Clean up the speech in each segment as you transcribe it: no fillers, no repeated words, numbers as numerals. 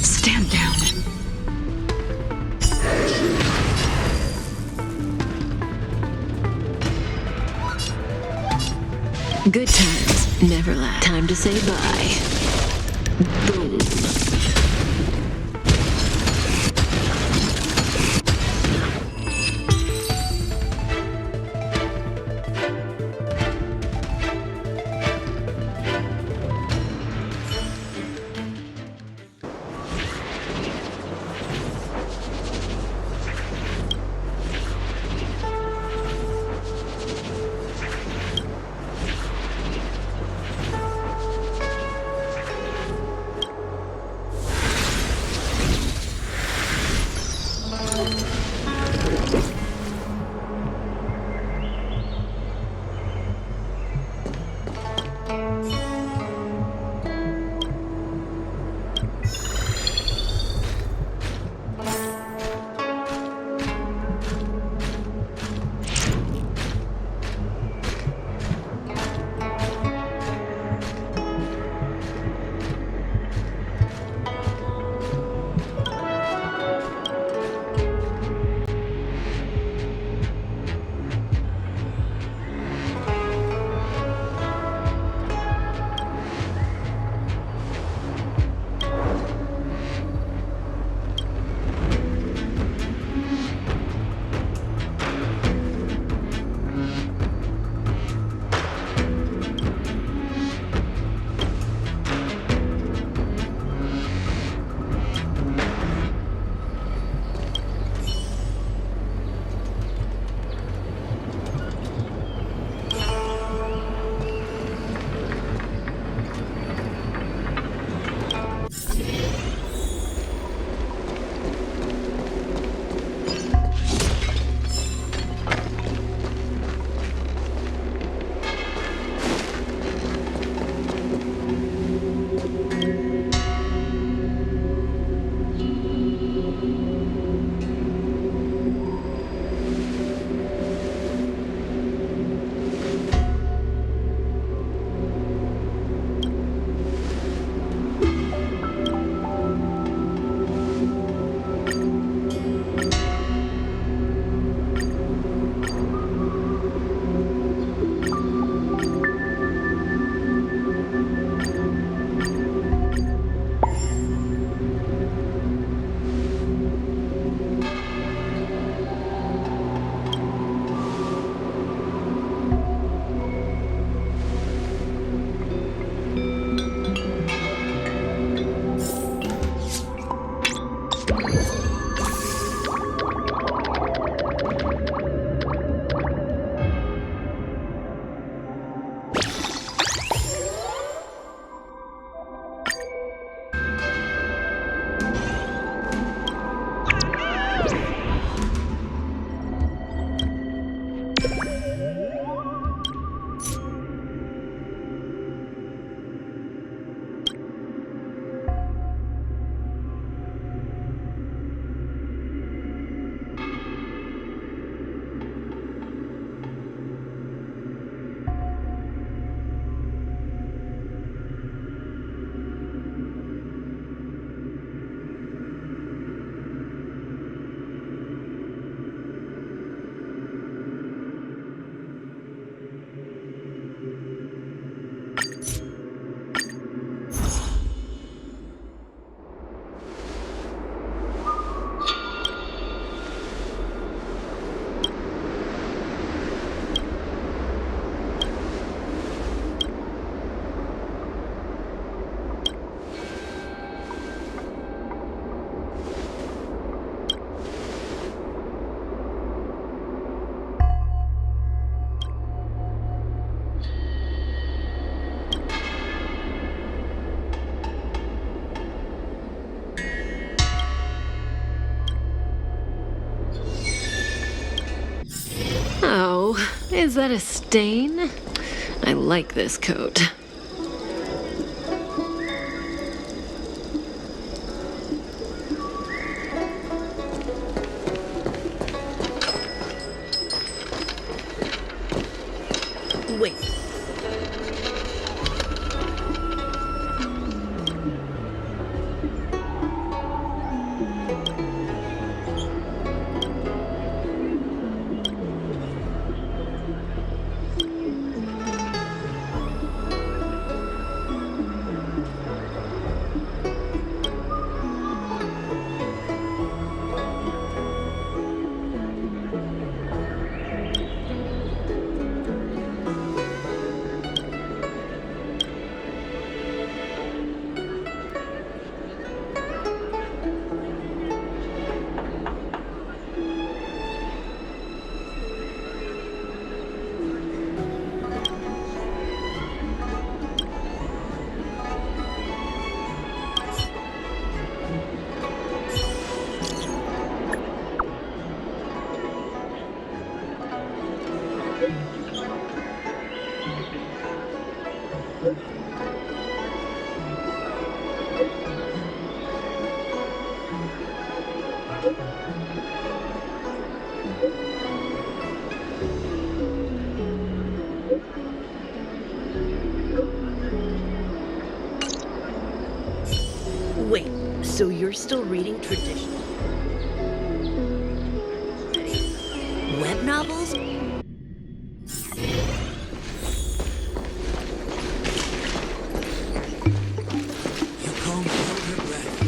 Stand down. Good times never last. Time to say bye. Boom. Is that a stain? I like this coat. Wait. Wait, so you're still reading traditional web novels? Yukon held her breath.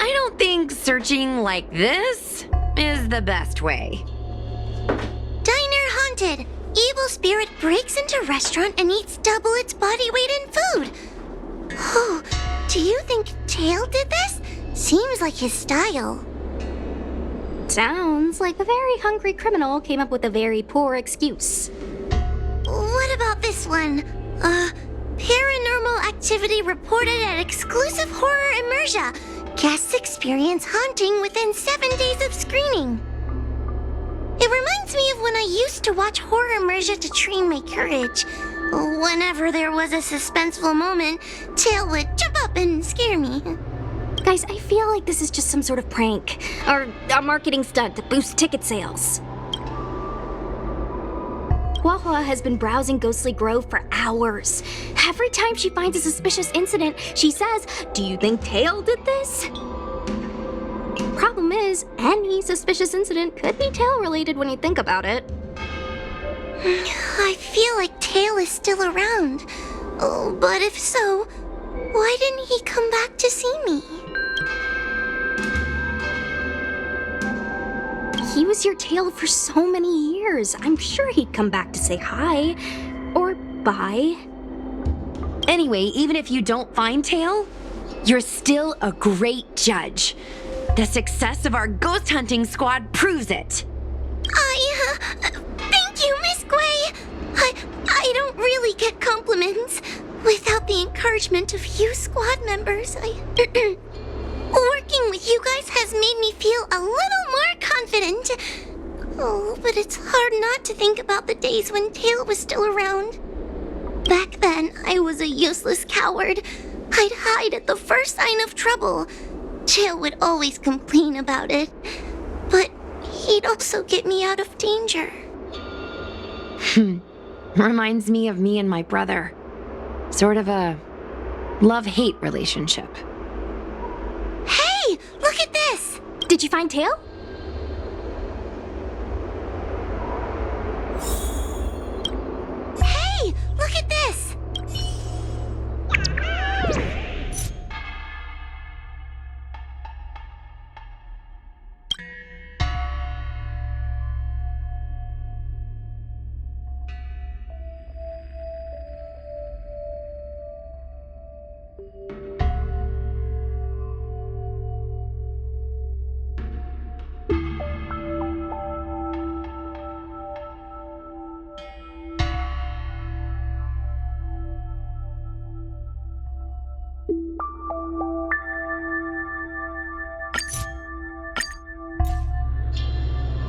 I don't think searching like this is the best way. Diner haunted. Evil spirit breaks into restaurant and eats double its body weight in food. Oh, do you think Tail did this? Seems like his style. Sounds like a very hungry criminal came up with a very poor excuse. What about this one? Paranormal activity reported at exclusive horror immersia. Guests experience haunting within 7 days of screening. It reminds me of when I used to watch horror immersia to train my courage. Whenever there was a suspenseful moment, Tail would jump up and scare me. Guys, I feel like this is just some sort of prank, or a marketing stunt to boost ticket sales. Huahua has been browsing Ghostly Grove for hours. Every time she finds a suspicious incident, she says, "Do you think Tail did this?" Problem is, any suspicious incident could be Tail-related when you think about it. I feel like Tail is still around. Oh, but if so, why didn't he come back to see me? He was your Tail for so many years. I'm sure he'd come back to say hi. Or bye. Anyway, even if you don't find Tail, you're still a great judge. The success of our ghost hunting squad proves it. Thank you, Miss Gwei. I don't really get compliments. Without the encouragement of you squad members, working with you guys has made me feel a little more confident. Oh, but it's hard not to think about the days when Tail was still around. Back then, I was a useless coward. I'd hide at the first sign of trouble. Tail would always complain about it, but he'd also get me out of danger. Reminds me of me and my brother. Sort of a love-hate relationship. Hey, look at this! Did you find Tail? Hey, look at this!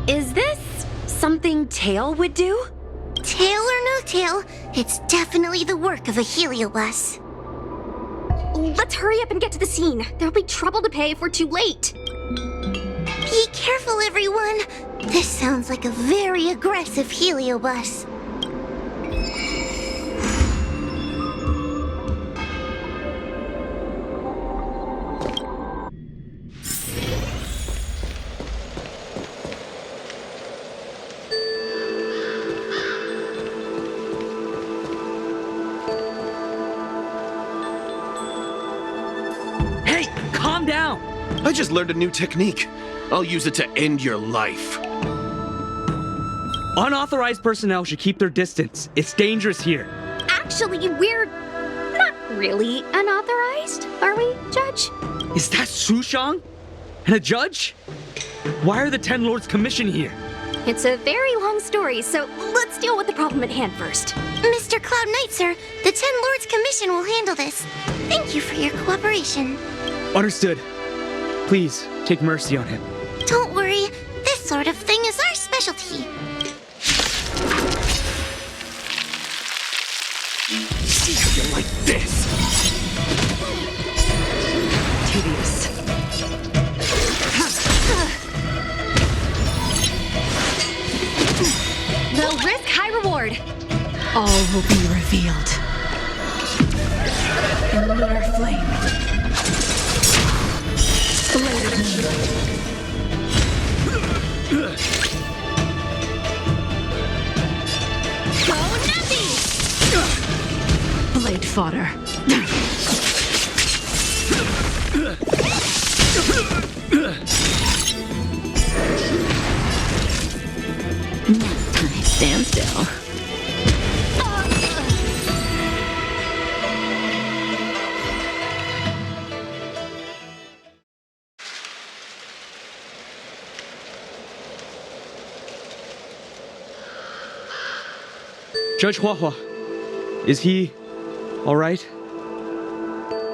Is this something Tail would do? Tail or no tail, it's definitely the work of a heliobus. Let's hurry up and get to the scene. There'll be trouble to pay if we're too late. Be careful, everyone. This sounds like a very aggressive heliobus. Hey, calm down! I just learned a new technique. I'll use it to end your life. Unauthorized personnel should keep their distance. It's dangerous here. Actually, we're not really unauthorized, are we, Judge? Is that Sushang? And a judge? Why are the Ten Lords commissioned here? It's a very long story, so let's deal with the problem at hand first. Mr. Cloud Knight, sir, the 10 Lords Commission will handle this. Thank you for your cooperation. Understood. Please, take mercy on him. Don't worry, this sort of thing is our specialty. See how you like this? Tedious. Low risk, high reward. All will be revealed. In lunar flame. Bladed moonlight. Go nutty! Blade fodder. Nap time. Stand still. Judge Huahua, is he all right?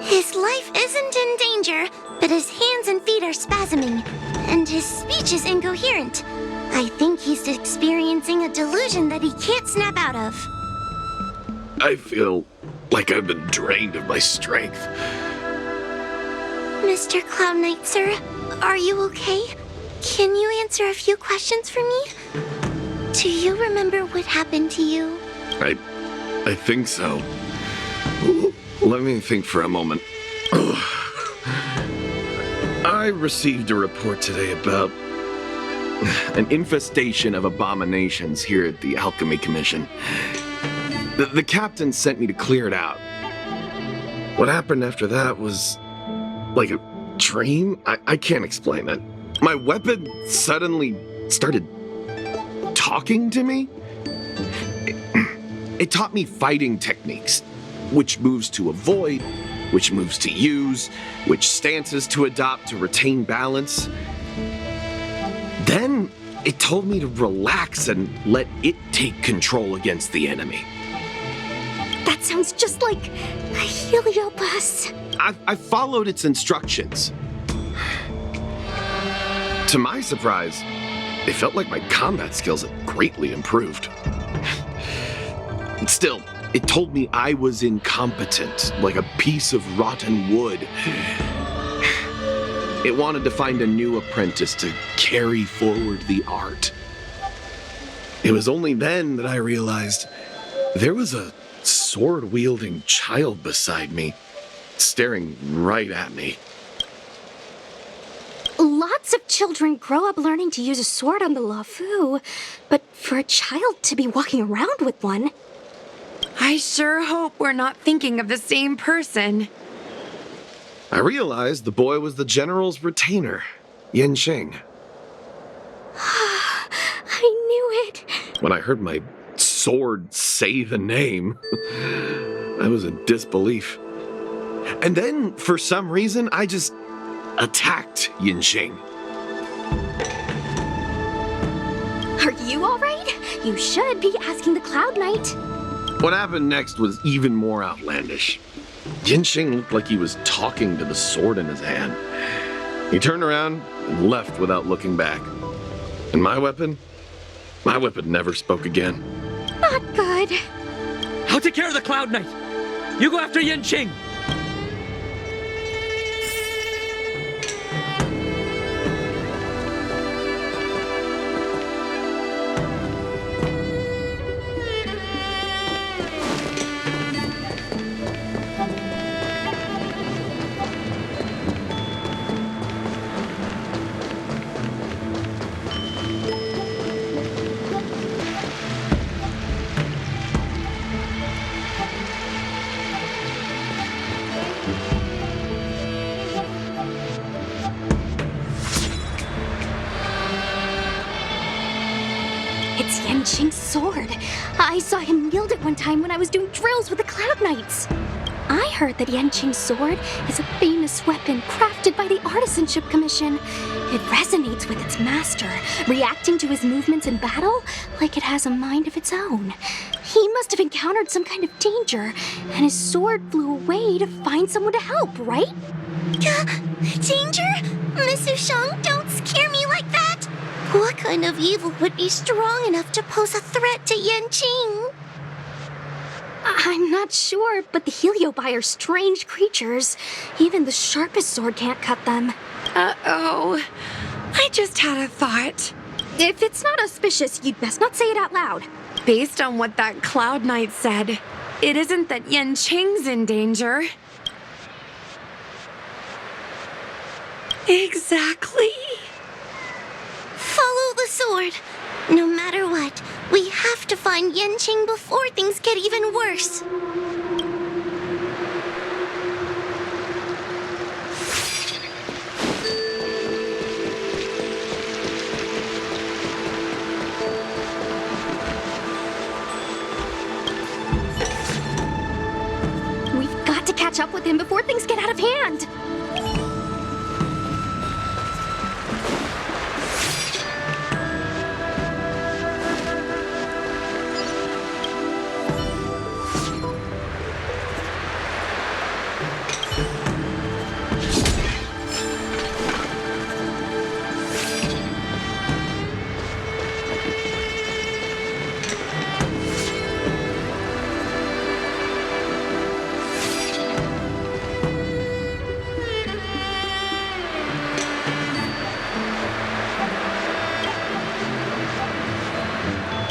His life isn't in danger, but his hands and feet are spasming, and his speech is incoherent. I think he's experiencing a delusion that he can't snap out of. I feel like I've been drained of my strength. Mr. Cloud Knight, sir, are you okay? Can you answer a few questions for me? Do you remember what happened to you? I think so. Let me think for a moment. I received a report today about an infestation of abominations here at the Alchemy Commission. The captain sent me to clear it out. What happened after that was like a dream? I can't explain it. My weapon suddenly started talking to me. It taught me fighting techniques, which moves to avoid, which moves to use, which stances to adopt to retain balance. Then it told me to relax and let it take control against the enemy. That sounds just like a Heliobus. I followed its instructions. To my surprise, it felt like my combat skills had greatly improved. Still, it told me I was incompetent, like a piece of rotten wood. It wanted to find a new apprentice to carry forward the art. It was only then that I realized there was a sword-wielding child beside me, staring right at me. Lots of children grow up learning to use a sword on the Lafu, but for a child to be walking around with one... I sure hope we're not thinking of the same person. I realized the boy was the general's retainer, Yen Shing. I knew it. When I heard my sword say the name, I was in disbelief. And then, for some reason, I just attacked Yen Shing. Are you all right? You should be asking the Cloud Knight. What happened next was even more outlandish. Yen Shing looked like he was talking to the sword in his hand. He turned around and left without looking back. And my weapon never spoke again. Not good. I'll take care of the Cloud Knight. You go after Yen Qing. It's Yen Qing's sword. I saw him wield it one time when I was doing drills with the Cloud Knights. I heard that Yen Qing's sword is a famous weapon crafted by the Artisanship Commission. It resonates with its master, reacting to his movements in battle like it has a mind of its own. He must have encountered some kind of danger, and his sword flew away to find someone to help, right? Danger? Miss Sushang, don't scare me like that! What kind of evil would be strong enough to pose a threat to Yanqing? I'm not sure, but the Heliobi are strange creatures. Even the sharpest sword can't cut them. Uh-oh. I just had a thought. If it's not auspicious, you'd best not say it out loud. Based on what that Cloud Knight said, it isn't that Yanqing's in danger. Exactly. Follow the sword. No matter what, we have to find Yanqing before things get even worse. We've got to catch up with him before things get out of hand.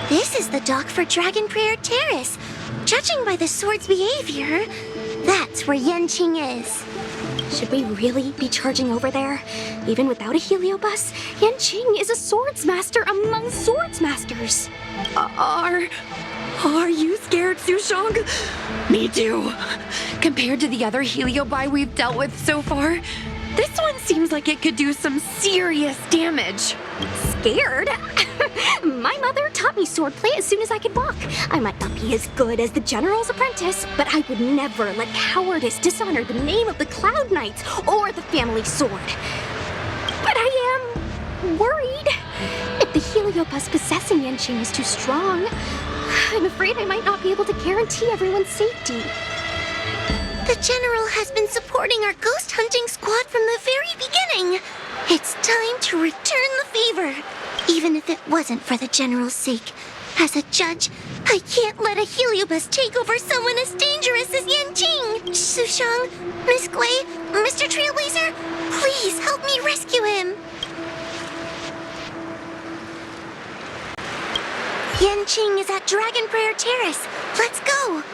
This is the dock for Dragon Prayer Terrace. Judging by the sword's behavior, that's where Yanqing is. Should we really be charging over there? Even without a heliobus, Yanqing is a swordsmaster among swordsmasters. Are you scared, Sushang? Me too. Compared to the other Heliobi we've dealt with so far, this one seems like it could do some serious damage. Scared? My mother taught me swordplay as soon as I could walk. I might not be as good as the general's apprentice, but I would never let cowardice dishonor the name of the Cloud Knights or the family sword. But I am worried. If the heliobus possessing Yanqing is too strong, I'm afraid I might not be able to guarantee everyone's safety. The General has been supporting our ghost hunting squad from the very beginning. It's time to return the favor, even if it wasn't for the General's sake. As a judge, I can't let a heliobus take over someone as dangerous as Yanqing. Sushang, Miss Gui, Mr. Trailblazer, please help me rescue him. Yanqing is at Dragon Prayer Terrace. Let's go.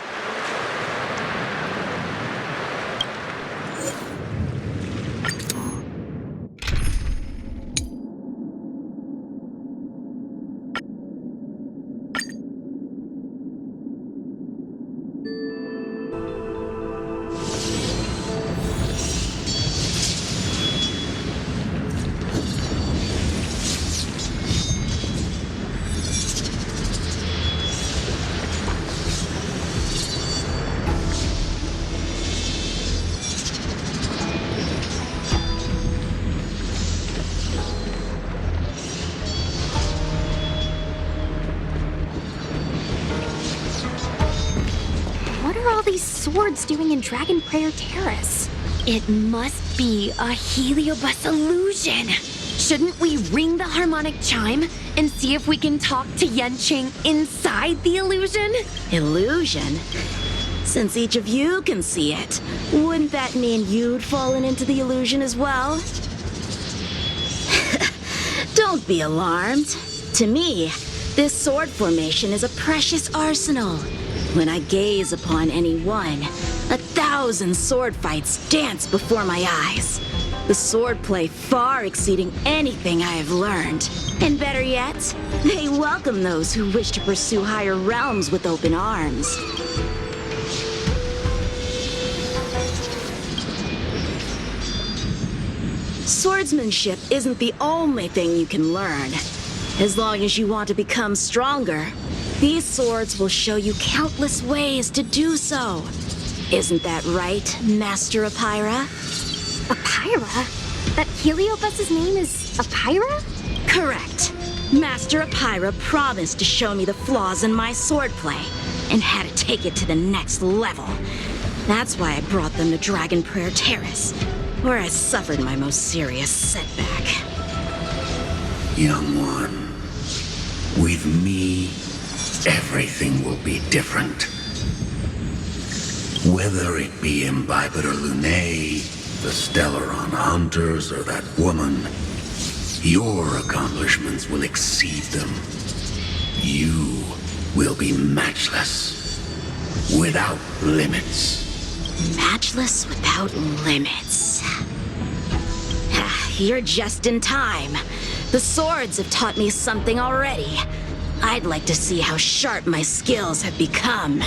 What are all these swords doing in Dragon Prayer Terrace? It must be a heliobus illusion. Shouldn't we ring the harmonic chime and see if we can talk to Yanqing inside the illusion? Illusion? Since each of you can see it, wouldn't that mean you'd fallen into the illusion as well? Don't be alarmed. To me, this sword formation is a precious arsenal. When I gaze upon any one, 1,000 sword fights dance before my eyes. The swordplay far exceeding anything I have learned. And better yet, they welcome those who wish to pursue higher realms with open arms. Swordsmanship isn't the only thing you can learn. As long as you want to become stronger, these swords will show you countless ways to do so. Isn't that right, Master Apira? Apira? That heliobus's name is Apira? Correct. Master Apira promised to show me the flaws in my swordplay. and had to take it to the next level. That's why I brought them to Dragon Prayer Terrace, where I suffered my most serious setback. Young one, with me, everything will be different. Whether it be Imbibitor Lunae, the Stellaron Hunters, or that woman, your accomplishments will exceed them. You will be matchless, without limits. Matchless without limits. You're just in time. The swords have taught me something already. I'd like to see how sharp my skills have become.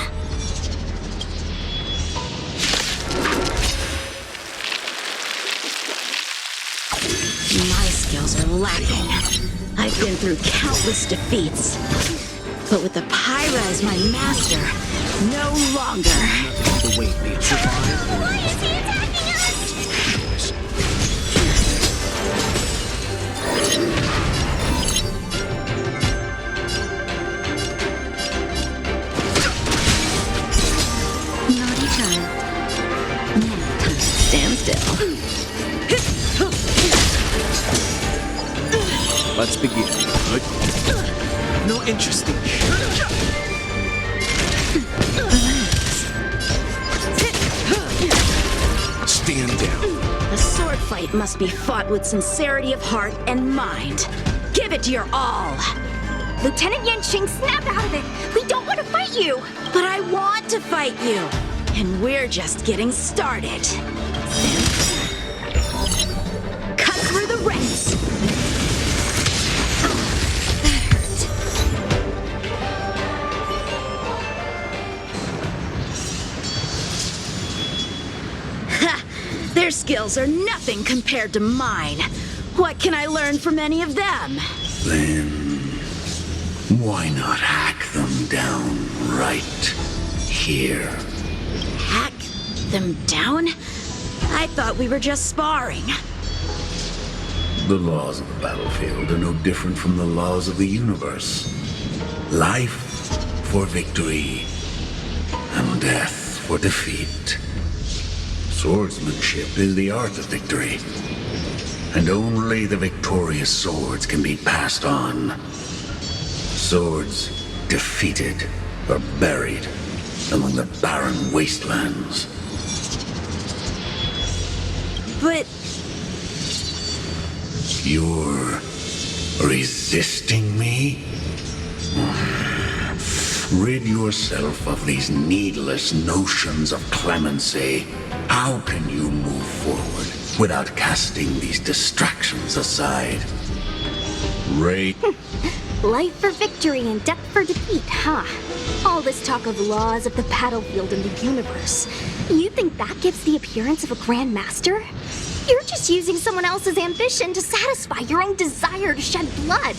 My skills are lacking. I've been through countless defeats. But with the Pyra as my master, no longer. The weight may survive or Why is he attacking us? Naughty child. Now time to stand still. Let's begin. No interest in Stand down. The sword fight must be fought with sincerity of heart and mind. Give it your all. Lieutenant Yanqing, snap out of it! We don't want to fight you! But I want to fight you. And we're just getting started. Cut through the ranks. Their skills are nothing compared to mine. What can I learn from any of them? Then, why not hack them down right here? Hack them down? I thought we were just sparring. The laws of the battlefield are no different from the laws of the universe. Life for victory, and death for defeat. Swordsmanship is the art of victory, and only the victorious swords can be passed on. Swords defeated are buried among the barren wastelands. But You're resisting me? Rid yourself of these needless notions of clemency. How can you move forward without casting these distractions aside? Life for victory and death for defeat, huh? All this talk of laws of the battlefield and the universe. You think that gives the appearance of a Grand Master? You're just using someone else's ambition to satisfy your own desire to shed blood.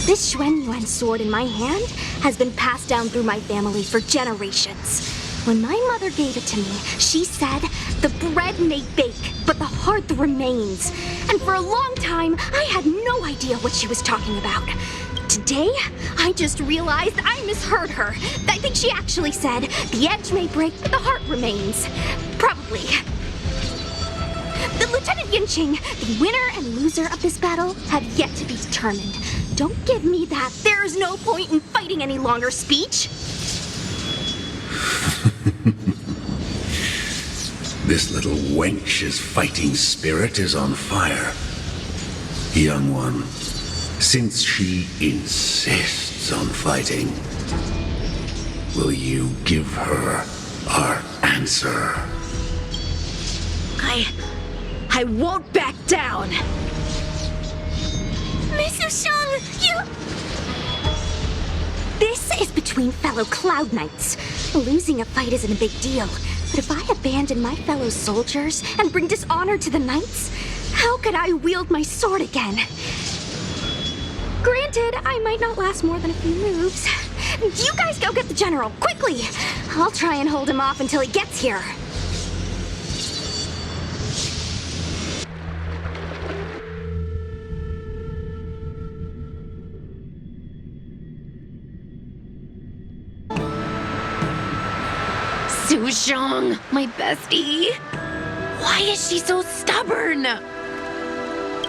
This Xuan Yuan sword in my hand has been passed down through my family for generations. When my mother gave it to me, she said, "The bread may bake, but the heart remains." And for a long time, I had no idea what she was talking about. Today, I just realized I misheard her. I think she actually said, "The edge may break, but the heart remains." Probably. The Lieutenant Yanqing, the winner and loser of this battle, have yet to be determined. Don't give me that "there is no point in fighting any longer" speech. This little wench's fighting spirit is on fire. Young one, since she insists on fighting, will you give her our answer? I won't back down. Miss Shang, you... This is between fellow Cloud Knights. Losing a fight isn't a big deal, but if I abandon my fellow soldiers and bring dishonor to the Knights, how could I wield my sword again? Granted, I might not last more than a few moves. You guys go get the General, quickly! I'll try and hold him off until he gets here. Sushong, my bestie. Why is she so stubborn?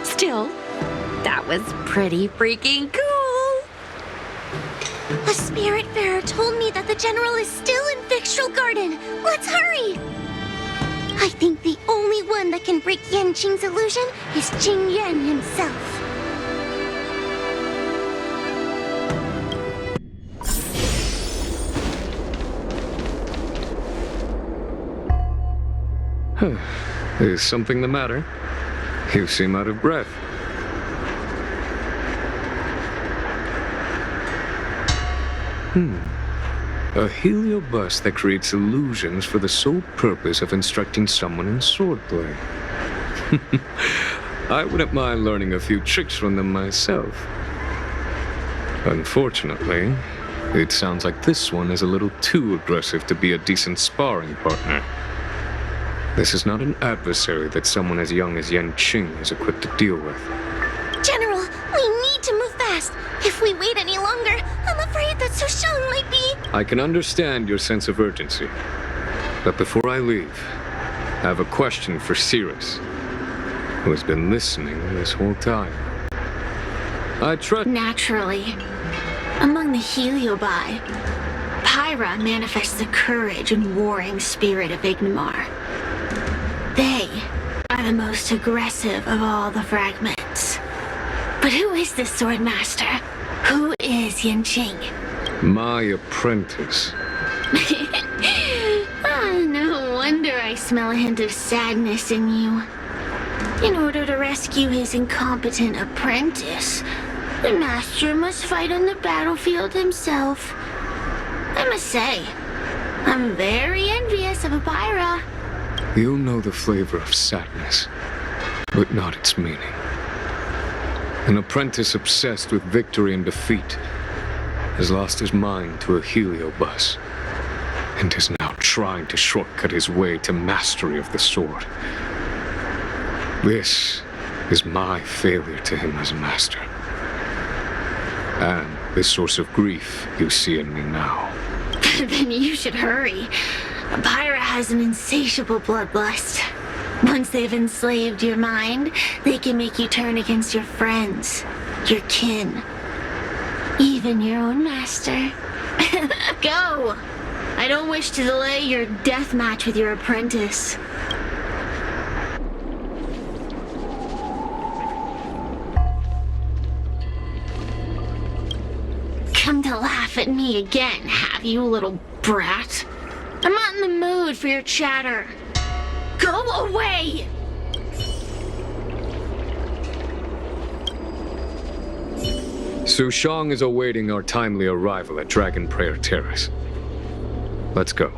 Still, that was pretty freaking cool. A spiritfarer told me that the general is still in Fyxestroll Garden. Let's hurry! I think the only one that can break Yanqing's illusion is Jing Yuan himself. Is something the matter? You seem out of breath. A heliobus that creates illusions for the sole purpose of instructing someone in swordplay. I wouldn't mind learning a few tricks from them myself. Unfortunately, it sounds like this one is a little too aggressive to be a decent sparring partner. This is not an adversary that someone as young as Yanqing is equipped to deal with. General, we need to move fast. If we wait any longer, I'm afraid that Sushong might be... I can understand your sense of urgency. But before I leave, I have a question for Cirrus, who has been listening this whole time. I trust... Naturally. Among the Heliobi, Pyra manifests the courage and warring spirit of Ignimar. They are the most aggressive of all the fragments. But who is this sword master? Who is Yanqing? My apprentice. No wonder I smell a hint of sadness in you. In order to rescue his incompetent apprentice, the master must fight on the battlefield himself. I must say, I'm very envious of Pyra. You know the flavor of sadness, but not its meaning. An apprentice obsessed with victory and defeat has lost his mind to a heliobus and is now trying to shortcut his way to mastery of the sword. This is my failure to him as a master. And the source of grief you see in me now. Then you should hurry. Pyra has an insatiable bloodlust. Once they've enslaved your mind, they can make you turn against your friends, your kin, even your own master. Go! I don't wish to delay your death match with your apprentice. Come to laugh at me again, have you, little brat? I'm not in the mood for your chatter. Go away! Sushong is awaiting our timely arrival at Dragon Prayer Terrace. Let's go.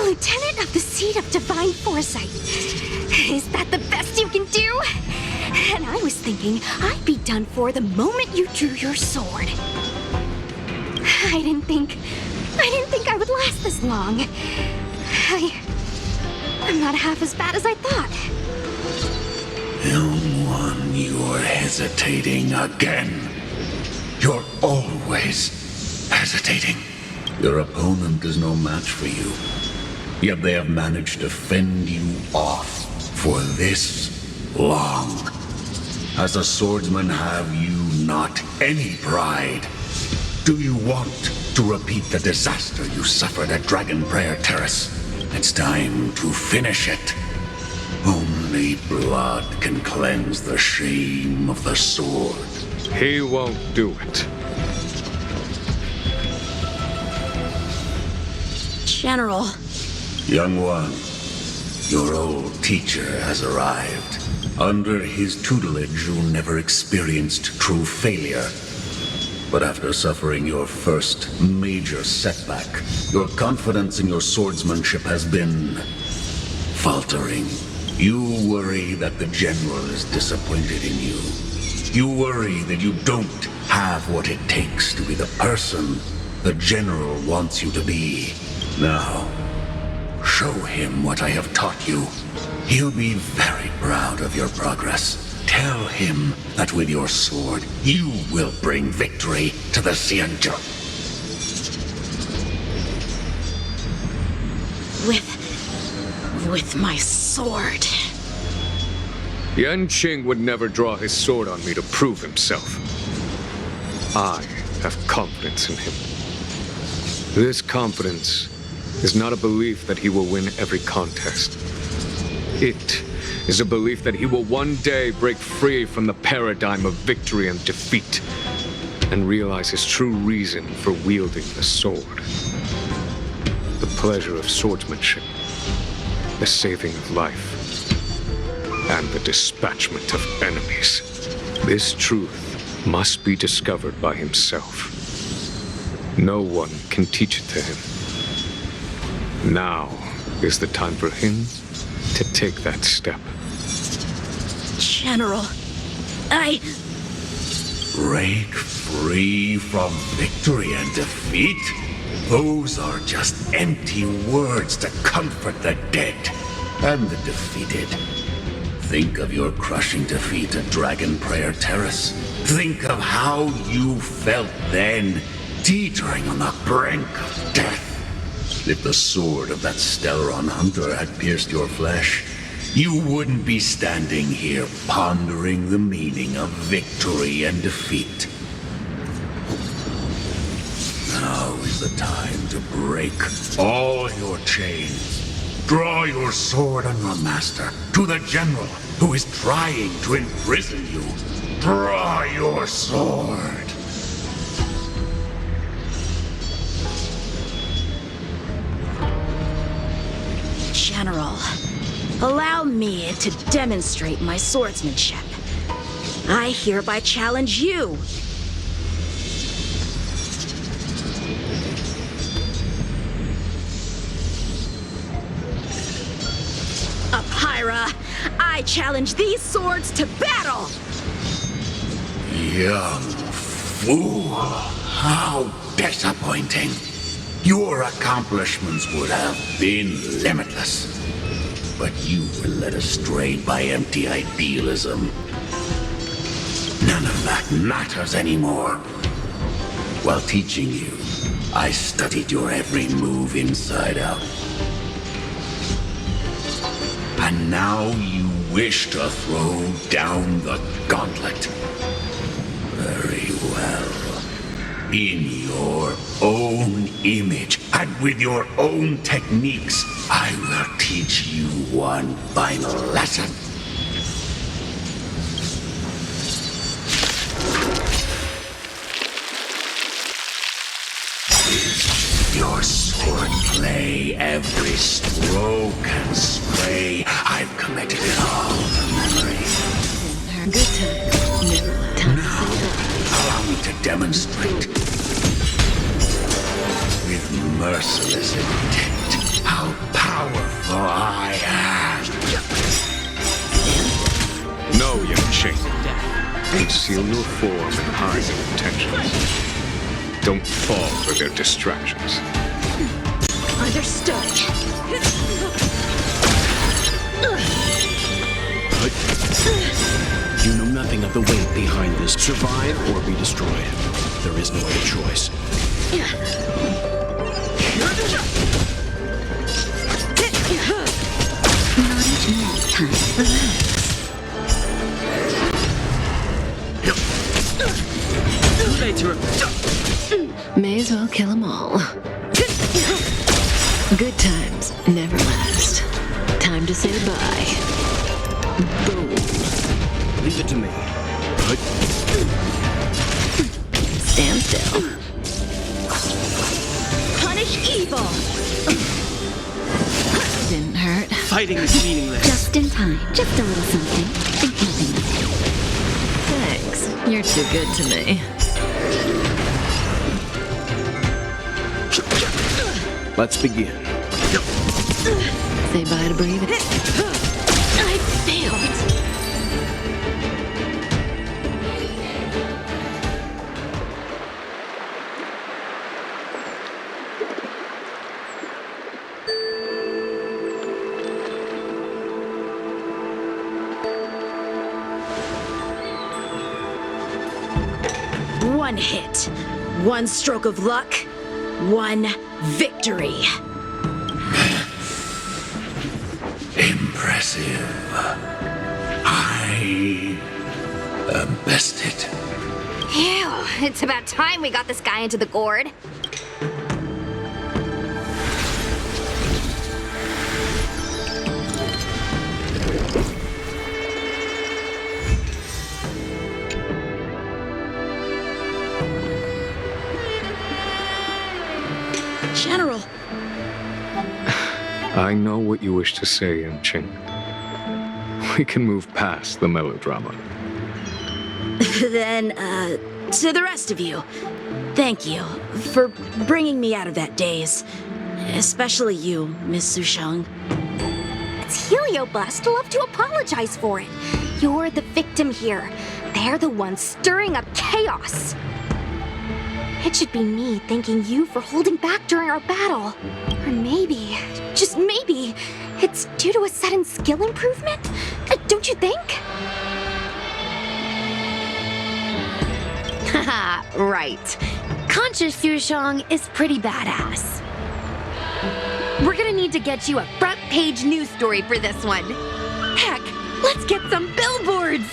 Lieutenant of the Seat of Divine Foresight. Is that the best you can do? And I was thinking I'd be done for the moment you drew your sword. I didn't think I would last this long. I'm not half as bad as I thought. Young one, you're hesitating again. You're always hesitating. Your opponent is no match for you. Yet they have managed to fend you off for this long. As a swordsman, have you not any pride? Do you want to repeat the disaster you suffered at Dragon Prayer Terrace? It's time to finish it. Only blood can cleanse the shame of the sword. He won't do it. General. Young one, your old teacher has arrived. Under his tutelage, you never experienced true failure. But after suffering your first major setback, your confidence in your swordsmanship has been faltering. You worry that the general is disappointed in you. You worry that you don't have what it takes to be the person the general wants you to be. Now, show him what I have taught you. He'll be very proud of your progress. Tell him that with your sword, you will bring victory to the Xianzhou. With my sword. Yanqing would never draw his sword on me to prove himself. I have confidence in him. This confidence is not a belief that he will win every contest. It is a belief that he will one day break free from the paradigm of victory and defeat and realize his true reason for wielding the sword. The pleasure of swordsmanship, the saving of life, and the dispatchment of enemies. This truth must be discovered by himself. No one can teach it to him. Now is the time for him to take that step. General, Break free from victory and defeat? Those are just empty words to comfort the dead and the defeated. Think of your crushing defeat at Dragon Prayer Terrace. Think of how you felt then, teetering on the brink of death. If the sword of that Stellaron hunter had pierced your flesh, you wouldn't be standing here pondering the meaning of victory and defeat. Now is the time to break all your chains. Draw your sword on your master, to the general who is trying to imprison you. Draw your sword. General, allow me to demonstrate my swordsmanship. I hereby challenge you. Apyra, I challenge these swords to battle! Young fool, how disappointing. Your accomplishments would have been limitless. But you were led astray by empty idealism. None of that matters anymore. While teaching you, I studied your every move inside out. And now you wish to throw down the gauntlet. Very well. In your own image and with your own techniques, I will teach you one final lesson. Your swordplay, every stroke and spray, I've committed it all to memory. Good time. Never time. Now, allow me to demonstrate with merciless intent how powerful I am. No, Yanqing. Conceal your form and hide your intentions. Don't fall for their distractions. Understood. You know nothing of the weight behind this. Survive or be destroyed. There is no other choice. Knowledge more time. Relax. Too late to May as well kill them all. Good times never last. Time to say bye. Boom. Leave it to me. Stand still. Punish evil. Didn't hurt. Fighting is meaningless. Just in time. Just a little something. Think nothing of it. Thanks. You're too good to me. Let's begin. Say bye to breathing. I failed. One hit, one stroke of luck, one victory. Impressive. I am bested. Phew, it's about time we got this guy into the gourd. General, I know what you wish to say, Yanqing. We can move past the melodrama. then, to the rest of you, thank you for bringing me out of that daze. Especially you, Miss Sushang. It's Heliobust. Love to apologize for it. You're the victim here. They're the ones stirring up chaos. It should be me thanking you for holding back during our battle. Or maybe, just maybe, it's due to a sudden skill improvement? Don't you think? Haha, right. Conscious Sushang is pretty badass. We're gonna need to get you a front page news story for this one. Heck, let's get some billboards!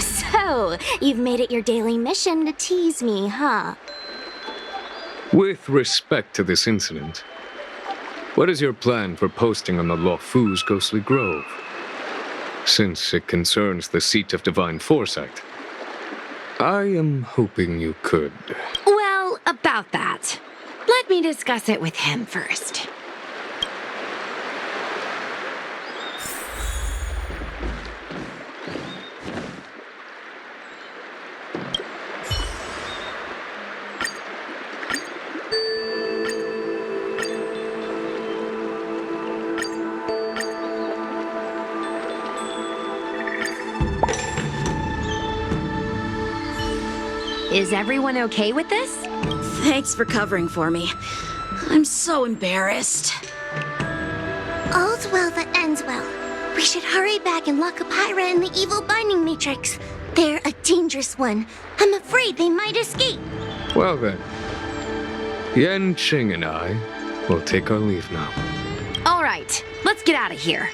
So, you've made it your daily mission to tease me, huh? With respect to this incident, what is your plan for posting on the Luofu's Ghostly Grove? Since it concerns the seat of divine foresight, I am hoping you could. Well, about that. Let me discuss it with him first. Is everyone okay with this? Thanks for covering for me. I'm so embarrassed. All's well that ends well. We should hurry back and lock up Hyra in the evil binding matrix. They're a dangerous one. I'm afraid they might escape. Well then, Yanqing and I will take our leave now. All right, let's get out of here.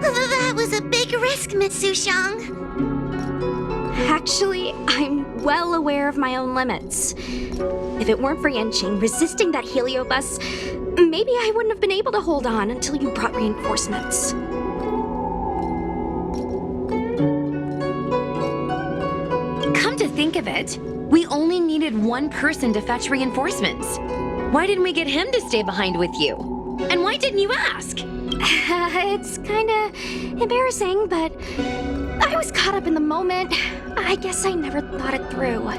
That was a big risk, Miss Sushang. Actually, I'm well aware of my own limits. If it weren't for Yanqing resisting that Heliobus, maybe I wouldn't have been able to hold on until you brought reinforcements. Come to think of it, we only needed one person to fetch reinforcements. Why didn't we get him to stay behind with you? And why didn't you ask? It's kinda embarrassing, but I was caught up in the moment. I guess I never thought it through.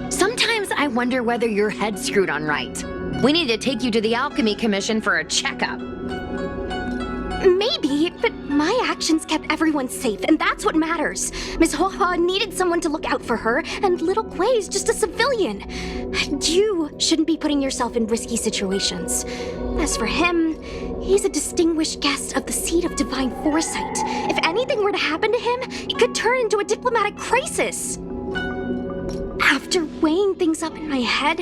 Sometimes I wonder whether your head's screwed on right. We need to take you to the Alchemy Commission for a checkup. Maybe, but my actions kept everyone safe, and that's what matters. Miss Hoa needed someone to look out for her, and little Kuei's just a civilian. You shouldn't be putting yourself in risky situations. As for him, he's a distinguished guest of the seat of divine foresight. If anything were to happen to him, it could turn into a diplomatic crisis. After weighing things up in my head,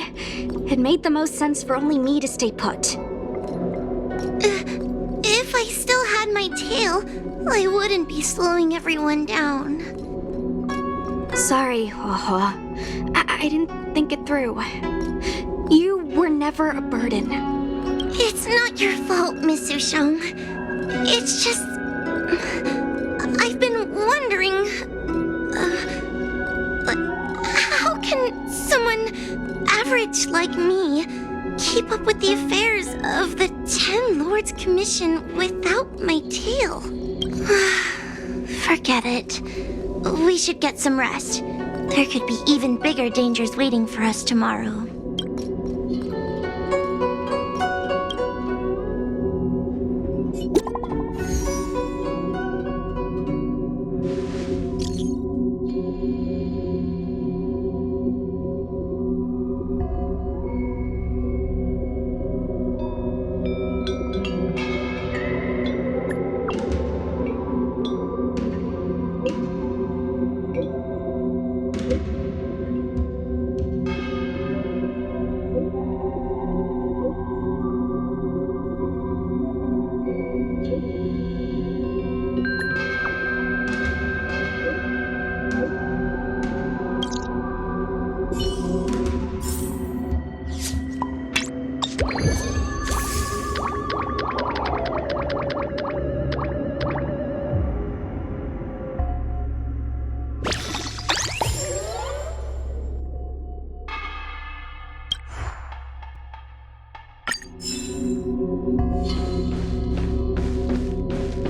it made the most sense for only me to stay put. If I still had my tail, I wouldn't be slowing everyone down. Sorry, Hoa. I didn't think it through. You were never a burden. It's not your fault, Miss Sushang. It's just... I've been wondering... how someone average like me keep up with the affairs of the 10 Lords Commission without my tail? Forget it. We should get some rest. There could be even bigger dangers waiting for us tomorrow.